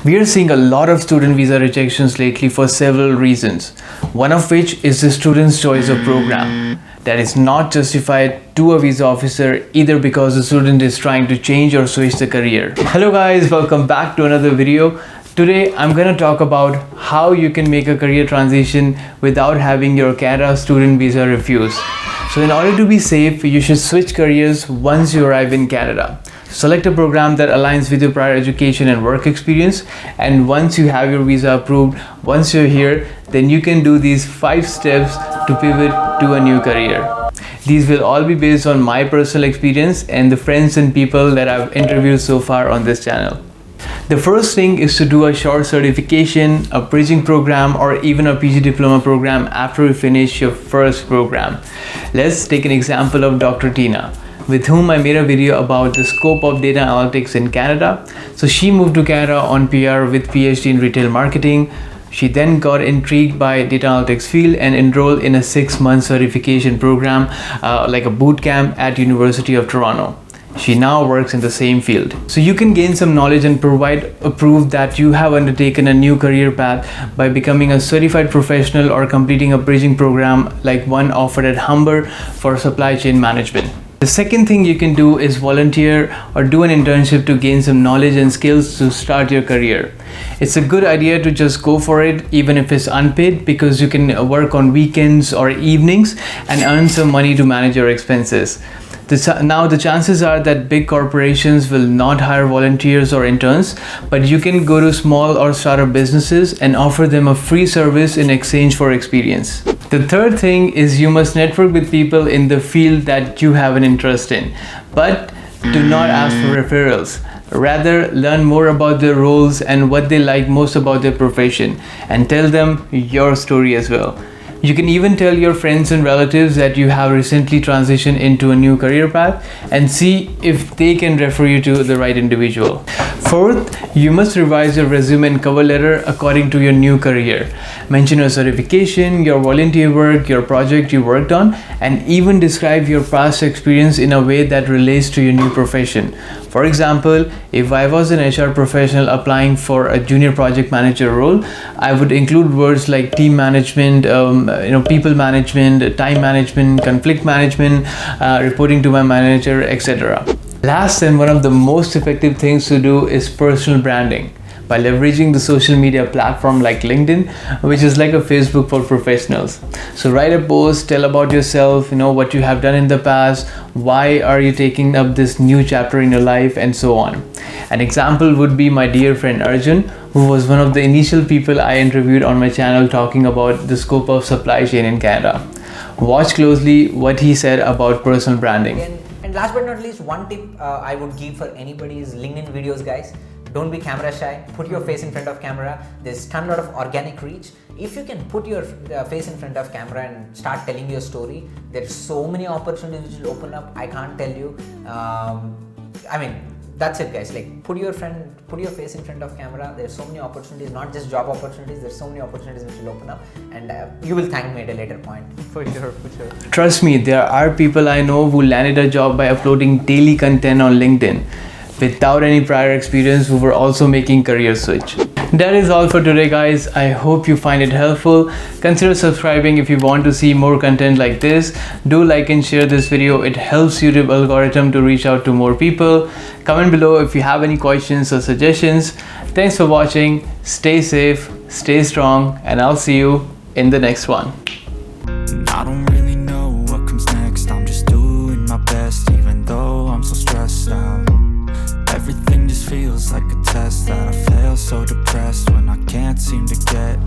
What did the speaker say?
We are seeing a lot of student visa rejections lately for several reasons, one of which is the student's choice of program that is not justified to a visa officer either because the student is trying to change or switch the career. Hello guys, welcome back to another video. Today I'm going to talk about how you can make a career transition without having your Canada student visa refused. So in order to be safe, you should switch careers once you arrive in Canada. Select a program that aligns with your prior education and work experience, and once you have your visa approved, once you're here, then you can do these 5 steps to pivot to a new career. These will all be based on my personal experience and the friends and people that I've interviewed so far on this channel. The first thing is to do a short certification, a bridging program, or even a PG diploma program after you finish your first program. Let's take an example of Dr. Tina, with whom I made a video about the scope of data analytics in Canada. So she moved to Canada on PR with PhD in retail marketing. She then got intrigued by data analytics field and enrolled in a 6-month certification program, like a boot camp at University of Toronto. She now works in the same field. So you can gain some knowledge and provide a proof that you have undertaken a new career path by becoming a certified professional or completing a bridging program like one offered at Humber for supply chain management. The second thing you can do is volunteer or do an internship to gain some knowledge and skills to start your career. It's a good idea to just go for it even if it's unpaid, because you can work on weekends or evenings and earn some money to manage your expenses. Now the chances are that big corporations will not hire volunteers or interns, but you can go to small or startup businesses and offer them a free service in exchange for experience. The third thing is you must network with people in the field that you have an interest in, but do not ask for referrals. Rather, learn more about their roles and what they like most about their profession, and tell them your story as well. You can even tell your friends and relatives that you have recently transitioned into a new career path and see if they can refer you to the right individual. Fourth, you must revise your resume and cover letter according to your new career. Mention your certification, your volunteer work, your project you worked on, and even describe your past experience in a way that relates to your new profession. For example, if I was an HR professional applying for a junior project manager role, I would include words like team management, people management, time management, conflict management, reporting to my manager, etc. Last and one of the most effective things to do is personal branding by leveraging the social media platform like LinkedIn, which is like a Facebook for professionals. So write a post, tell about yourself, what you have done in the past, why are you taking up this new chapter in your life, and so on. An example would be my dear friend Arjun, who was one of the initial people I interviewed on my channel talking about the scope of supply chain in Canada. Watch closely what he said about personal branding. And last but not least, one tip I would give for anybody is LinkedIn videos, guys. Don't be camera shy. Put your face in front of camera. There's a ton lot of organic reach. If you can put your face in front of camera and start telling your story, there's so many opportunities which will open up. I can't tell you. That's it, guys. Like put your face in front of camera. There's so many opportunities, not just job opportunities. There's so many opportunities which will open up, and you will thank me at a later point. For sure. Trust me, there are people I know who landed a job by uploading daily content on LinkedIn without any prior experience, who were also making career switch. That is all for today, guys. I hope you find it helpful. Consider subscribing if you want to see more content like this. Do like and share this video. It helps YouTube algorithm to reach out to more people. Comment below if you have any questions or suggestions. Thanks for watching. Stay safe, stay strong, and I'll see you in the next one. I don't really know what comes next. I'm just doing my best, even though I'm so stressed out. Everything just feels like a test that I fail, so depressed when I can't seem to get